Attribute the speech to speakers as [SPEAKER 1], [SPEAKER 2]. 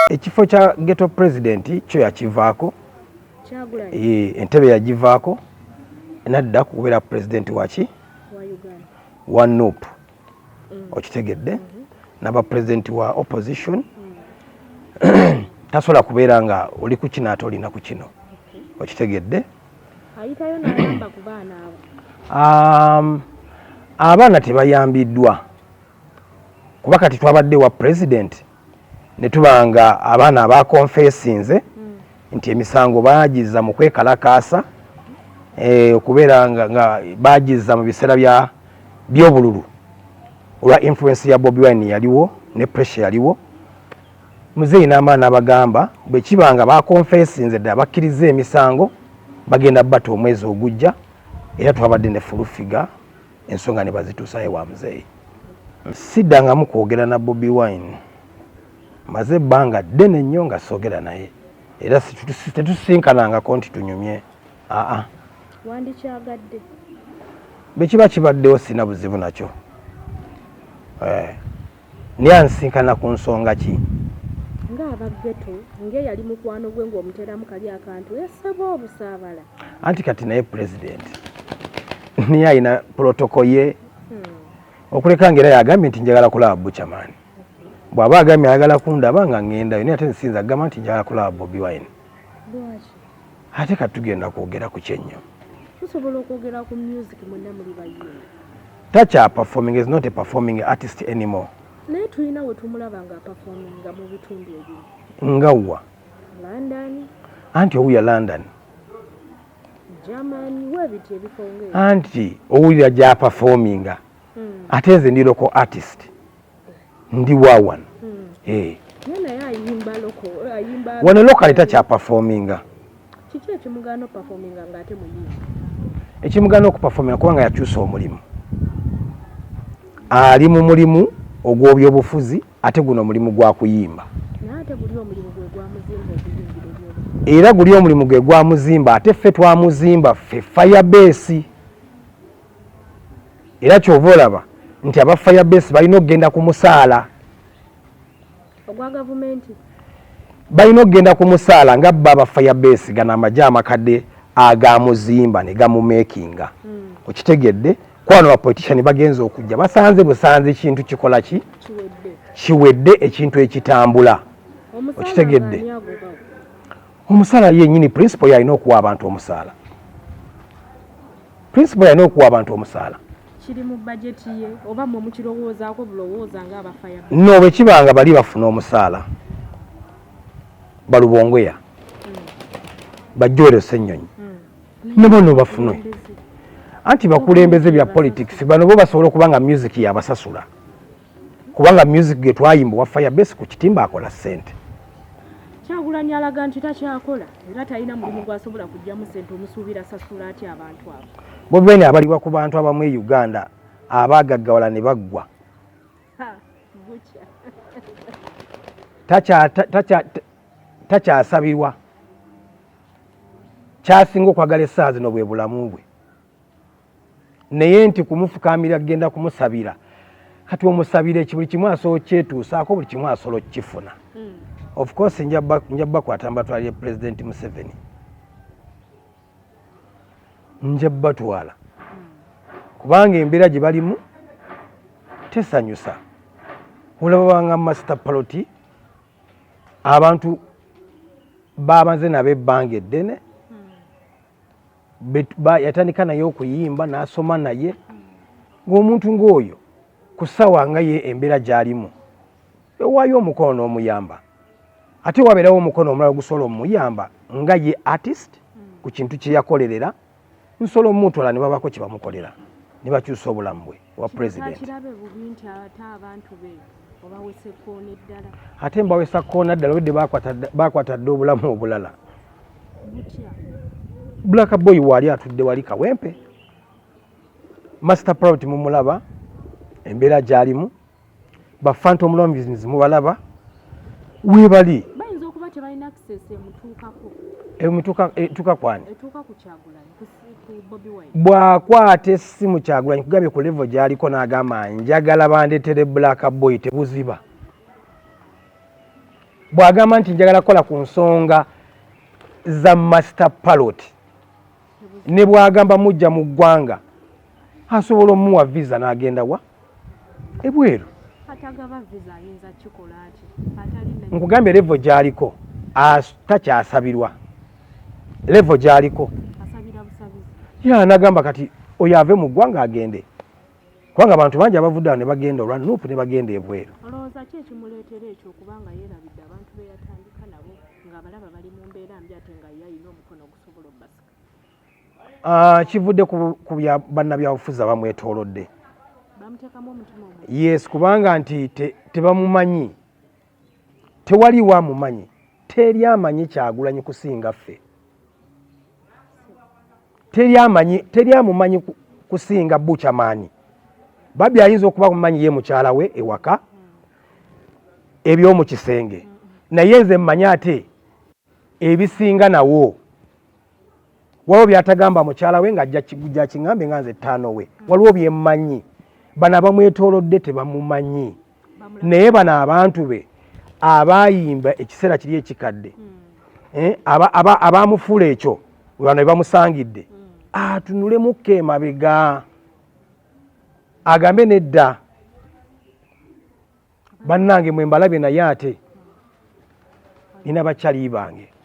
[SPEAKER 1] ekifo kya ghetto president kyo yakivaako entebe yagivaako nadda kubeera president waki wa NUP okitegedde naba president wa opposition tasobola kubeera nga oli ku kino ate olina ku kino okitegedde
[SPEAKER 2] ayitayo n'ayamba ku baana abo
[SPEAKER 1] abaana tebayambiddwa kuba kati twabadde wa president ne tubanga abaana abakonfesinze nti emisango bagiza mu kwekalakaasa okubeera nga bagiza mu biseera by'obululu olwa influence ya Bobi Wine yaliwo ne pressure yaliwo muzeeyi n'amaana abagamba bwe kibanga bakonfesinze ddala bakkiriza emisango bagenda batta omwezi ogujja era twabadde ne fulufiga ensonga ne bazituusayo wa muzeeyi siddangamu kwogera na Bobi Wine maze ebbanga ddene nnyo nga soogera naye era tetusinkanangako nti tunyumye
[SPEAKER 2] wandikyagadde
[SPEAKER 1] bwe kiba kibaddewo sina buzibu nakyo naye ansinkana ku nsonga ki
[SPEAKER 2] ng'abageto ng'eyali mukwano gwe ng'omuteramu kali akantu yasaba obusaabala
[SPEAKER 1] anti kati naye president niye alina protoko ye okuleka ng'era yagambye nti njagala kulaba Buchaman bw'aba agambye ayagala kundaba nga ŋŋendayo naye ate nsinza agamba nti njagala kulaba Bobi Wine ate kati tugenda kwogera ku kyennyo
[SPEAKER 2] tusobola okwogera ku music mwenna muli bayimbi
[SPEAKER 1] takya performing is not a performing artist anymore
[SPEAKER 2] naye tulina we tumulaba nga performinga mu bitundu ebimu
[SPEAKER 1] ngawa
[SPEAKER 2] London
[SPEAKER 1] anti owuya London
[SPEAKER 2] Germany webiti ebikonge
[SPEAKER 1] anti owulira gya performinga ate nze ndi local artist ndi wawan wano local takya performinga
[SPEAKER 2] kiki ekimugano performinga ng'ate muyimbi
[SPEAKER 1] ekimugano okuperforminga kubanga yakyusa omulimu ali mu mulimu ogw'obyobufuzi ate guno omulimu gwa kuyimba era guli omulimu gwe gwa muzimba ate ffe twamuzimba ffe firebase era kyova olaba nti aba firebase balina okugenda ku musaala
[SPEAKER 2] ogwa gavumenti
[SPEAKER 1] balina okugenda ku musaala nga bba aba firebase gano amagye amakadde agamuzimba ne gamumekinga okitegedde kwano abapolitician bagenza okujja basanze busanze ekintu kikola ki kiwedde ekintu ekitambula okitegedde omusaala yennyini principle yalina okuwa abantu omusaala principle yalina okuwa abantu omusaala
[SPEAKER 2] kiri mu budget ye oba mwe mukirowoozaako bulowooza ng'abafaya
[SPEAKER 1] no bwe kibanga bali bafuna omusaala balubongoya bajjole ssennyonyi ne bono bafunwe anti bakulembeze bya politics bano bo basobola okubanga music yabasasula kubanga music ge twayimba wa firebase ku kitimba akola ssente
[SPEAKER 2] Kyagulanyi alaga nti takyakola era talina mulimu gwasobola kujjamu ssente omusuubira sasula atya abantu abo
[SPEAKER 1] Bobi Wine abaliwa ku bantu abamu e Uganda abagaggawala ne baggwa takyasabirwa kyasinga okwagala essaawa zino bwe bulamu bwe naye nti kumufukamira genda kumusabira kati omusabire buli kimu asobola kyetuusaako buli kimu asobola okukifuna of course njabba kwatamba twalire President Museveni njabba twala kubanga embeera gye balimu tesanyusa olaba banga master party abantu babanze nabo ebbanga eddene yatandika naye okuyimba n'asoma naye ng'omuntu ng'oyo ku ssaawa nga ye embeera gy'alimu ewaayo omukono n'omuyamba ate wabeerawo omukono omulala ogusobola omuyamba nga ye artist ku kintu kye yakolerera nsobola omutwala ne babako kye bamukolera ne bakyusa obulamu bwe wa president ate mbawesa kkoona ddala wedde bakwata dde obulamu obulala Black Boy wali atudde wali kawempe Master Proud mumulaba embeera gy'alimu ba Phantom Lombies mubalaba webali
[SPEAKER 2] bayinza okuba tebalina access
[SPEAKER 1] etuuka kwani
[SPEAKER 2] etuuka ku Kyagulanyi ku Bobi Wine
[SPEAKER 1] bw'akwata essimu Kyagulanyi kugambye ku level gy'aliko n'agamba njagala bandeetere Black Boy tebuziba bw'agamba nti njagala kukola ku nsonga za master pilot ne bw'agamba mujja mu ggwanga asobola omuwa visa n'agenda wa ebweru.
[SPEAKER 2] atagaba visa ayinza kikola ati atalina
[SPEAKER 1] nkugambye levo gy'aliko takyasabirwa levo gy'aliko
[SPEAKER 2] asabira busabizi.
[SPEAKER 1] n'agamba kati oyo ave mu ggwanga agende kubanga abantu bangi abavudde awo ne bagenda olwa nuupu ne bagenda ebweru.
[SPEAKER 2] olowooza ki ekimuleetera ekyo okubanga yeerabidde abantu be yatandika nabo ng'abalaba bali mu mbeera mbi ate nga ye alina omukono ogusobola obbasika?
[SPEAKER 1] Kivudde ku bannabyabufuzi abamwetoolodde.
[SPEAKER 2] bamuteekamu omutima omu.
[SPEAKER 1] Yes, kubanga nti tebamumanyi, tewaliwo amumanyi, teri amanyi Kyagulanyi kusinga ffe, teri amumanyi kusinga Bukyamaani. Babbi ayinza okuba mumanyi ye mukyala we ewaka eby'omu kisenge, naye nze mmanyi ate ebisinga nawo. Waliwo byatagamba mukyala we ng'ajja kiŋŋambe nga nze ttaano we, waliwo bye mmanyi. Bano abamwetoolodde tebamumanyi, naye bano abantu be abaayimba ekiseera kiri ekikadde, abaamufuula ekyo bano be bamusangidde, atunulemu emabega agambe nedda bannange mwe mbalabye, naye ate nina bakyali bange